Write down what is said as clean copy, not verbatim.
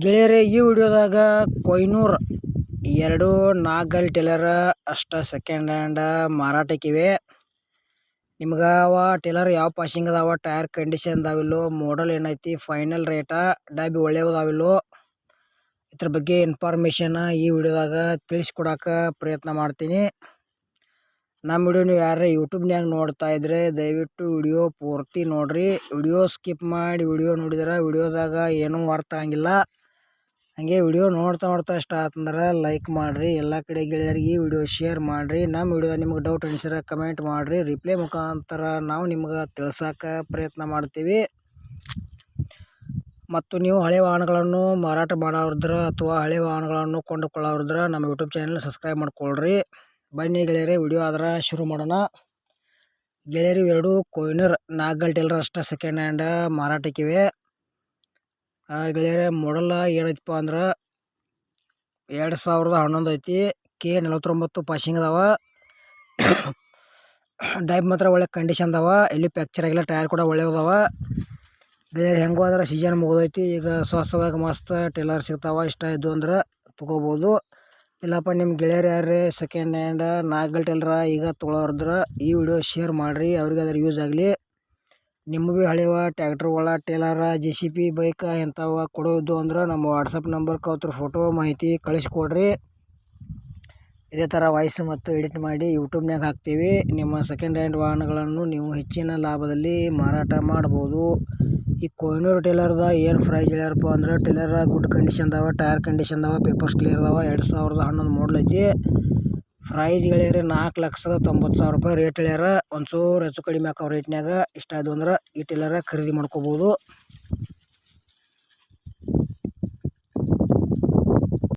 ಗೆಳೆಯರೇ, ಈ ವಿಡಿಯೋದಾಗ ಕೊಯ್ನೂರ್ 2 ನಾಗಲ್ ಟೇಲರ್ ಅಷ್ಟ ಸೆಕೆಂಡ್ ಹ್ಯಾಂಡ್ ಮಾರಾಟಕ್ಕಿವೆ. ನಿಮ್ಗೆ ಅವ ಟೇಲರ್ ಯಾವ ಪಾಸಿಂಗ್ ಅದಾವ, ಟೈರ್ ಕಂಡೀಷನ್ ಅದಾವಿಲ್ಲೋ, ಮಾಡಲ್ ಏನೈತಿ, ಫೈನಲ್ ರೇಟ, ಡಬ್ಬಿ ಒಳ್ಳೆಯದಾವಿಲ್ಲೋ, ಇದ್ರ ಬಗ್ಗೆ ಇನ್ಫಾರ್ಮೇಷನ್ ಈ ವಿಡಿಯೋದಾಗ ತಿಳಿಸ್ಕೊಡಾಕ ಪ್ರಯತ್ನ ಮಾಡ್ತೀನಿ. ನಮ್ಮ ವಿಡಿಯೋ ನೀವು ಯಾರೇ ಯೂಟ್ಯೂಬ್ನ್ಯಾಗ ನೋಡ್ತಾ ಇದ್ರೆ ದಯವಿಟ್ಟು ವಿಡಿಯೋ ಪೂರ್ತಿ ನೋಡ್ರಿ. ವಿಡಿಯೋ ಸ್ಕಿಪ್ ಮಾಡಿ ವಿಡಿಯೋ ನೋಡಿದ್ರೆ ವಿಡಿಯೋದಾಗ ಏನೂ ಅರ್ಥ ಆಗಂಗಿಲ್ಲ. ಹಂಗೆ ವಿಡಿಯೋ ನೋಡ್ತಾ ಇಷ್ಟ ಆತಂದ್ರೆ ಲೈಕ್ ಮಾಡಿರಿ. ಎಲ್ಲ ಕಡೆ ಗೆಳೆಯರಿಗೆ ಈ ವಿಡಿಯೋ ಶೇರ್ ಮಾಡಿರಿ. ನಮ್ಮ ವಿಡಿಯೋದಾಗ ನಿಮ್ಗೆ ಡೌಟ್ ಅನಿಸಿದ್ರೆ ಕಮೆಂಟ್ ಮಾಡಿರಿ. ರಿಪ್ಲೈ ಮುಖಾಂತರ ನಾವು ನಿಮ್ಗೆ ತಿಳ್ಸೋಕೆ ಪ್ರಯತ್ನ ಮಾಡ್ತೀವಿ. ಮತ್ತು ನೀವು ಹಳೆ ವಾಹನಗಳನ್ನು ಮಾರಾಟ ಮಾಡೋರಿದ್ರೆ ಅಥವಾ ಹಳೆ ವಾಹನಗಳನ್ನು ಕೊಂಡುಕೊಳ್ಳೋರಿದ್ರೆ ನಮ್ಮ ಯೂಟ್ಯೂಬ್ ಚಾನಲ್ ಸಬ್ಸ್ಕ್ರೈಬ್ ಮಾಡ್ಕೊಳ್ರಿ. ಬನ್ನಿ ಗೆಳೆಯರೇ, ವಿಡಿಯೋ ಆದ್ರೆ ಶುರು ಮಾಡೋಣ. ಗೆಳೆಯರು 2 ಕೊಯ್ನೂರ್ ನಾಗಲ್ ಟೇಲರ್ ಅಷ್ಟ ಸೆಕೆಂಡ್ ಹ್ಯಾಂಡ್ ಮಾರಾಟಕ್ಕಿವೆ. ಗೆಳೆಯರೇ, ಮಾಡಲ್ ಏನೈತಪ್ಪ ಅಂದ್ರೆ 2011 ಐತಿ. K49 ಪಾಸಿಂಗ್ ಅದಾವ. ಡೈಬ್ ಮಾತ್ರ ಒಳ್ಳೆ ಕಂಡೀಷನ್ ಅದಾವ. ಎಲ್ಲಿ ಫ್ಯಾಕ್ಚರ್ ಆಗಿಲ್ಲ. ಟೈರ್ ಕೂಡ ಒಳ್ಳೆ ಅದಾವ. ಗೆಳೆಯರು ಹೆಂಗೋ ಅಂದ್ರೆ ಸೀಸನ್ ಮುಗಿದೈತಿ. ಈಗ ಸ್ವಸ್ಥದಾಗ ಮಸ್ತ್ ಟೇಲರ್ ಸಿಗ್ತಾವ. ಇಷ್ಟ ಇದ್ದು ಅಂದ್ರೆ ತೊಗೋಬೋದು. ಇಲ್ಲಪ್ಪ ನಿಮ್ಮ ಗೆಳೆಯರು ಯಾರೇ ಸೆಕೆಂಡ್ ಹ್ಯಾಂಡ್ ನಾಗಲ್ ಟೇಲರ್ ಈಗ ತೊಗೊಳೋರಿದ್ರೆ ಈ ವಿಡಿಯೋ ಶೇರ್ ಮಾಡಿರಿ. ಅವ್ರಿಗೆ ಅದ್ರ ಯೂಸ್ ಆಗಲಿ. ನಿಮ್ಮ ಭೀ ಹಳೆವ ಟ್ಯಾಕ್ಟ್ರುಗಳ ಟೇಲರ JCB ಬೈಕ್ ಇಂಥವು ಕೊಡೋದು ಅಂದ್ರೆ ನಮ್ಮ ವಾಟ್ಸಪ್ ನಂಬರ್ಗೆ ಅವ್ರ ಫೋಟೋ ಮಾಹಿತಿ ಕಳಿಸ್ಕೊಡ್ರಿ. ಇದೇ ಥರ ವಾಯ್ಸ್ ಮತ್ತು ಎಡಿಟ್ ಮಾಡಿ ಯೂಟ್ಯೂಬ್ನಾಗ ಹಾಕ್ತೀವಿ. ನಿಮ್ಮ ಸೆಕೆಂಡ್ ಹ್ಯಾಂಡ್ ವಾಹನಗಳನ್ನು ನೀವು ಹೆಚ್ಚಿನ ಲಾಭದಲ್ಲಿ ಮಾರಾಟ ಮಾಡ್ಬೋದು. ಈ ಕೊಯ್ನೂರ್ ಟೇಲರ್ದ ಏನು ಪ್ರೈಸ್ ಹೇಳ್ಯಾರಪ್ಪ ಅಂದ್ರೆ ಟೇಲರ್ ಗುಡ್ ಕಂಡೀಷನ್ ಅದಾವ, ಟೈರ್ ಕಂಡೀಷನ್ ಅದಾವ, ಪೇಪರ್ಸ್ ಕ್ಲಿಯರ್ ಅದಾವ. 2011 ಮಾಡಲ್ ಐತಿ. ಪ್ರೈಸ್ ಹೇಳ್ಯಾರ 4,90,000 ರೂಪಾಯಿ ರೇಟ್ ಹೇಳ್ಯಾರ. ಒಂಚೂರು ಹೆಚ್ಚು ಕಡಿಮೆ ಹಾಕೋ ರೇಟ್ನಾಗ ಇಷ್ಟ ಆಯ್ತು ಅಂದ್ರೆ ಈ ಟೇಲರ್ ಖರೀದಿ ಮಾಡ್ಕೋಬೋದು.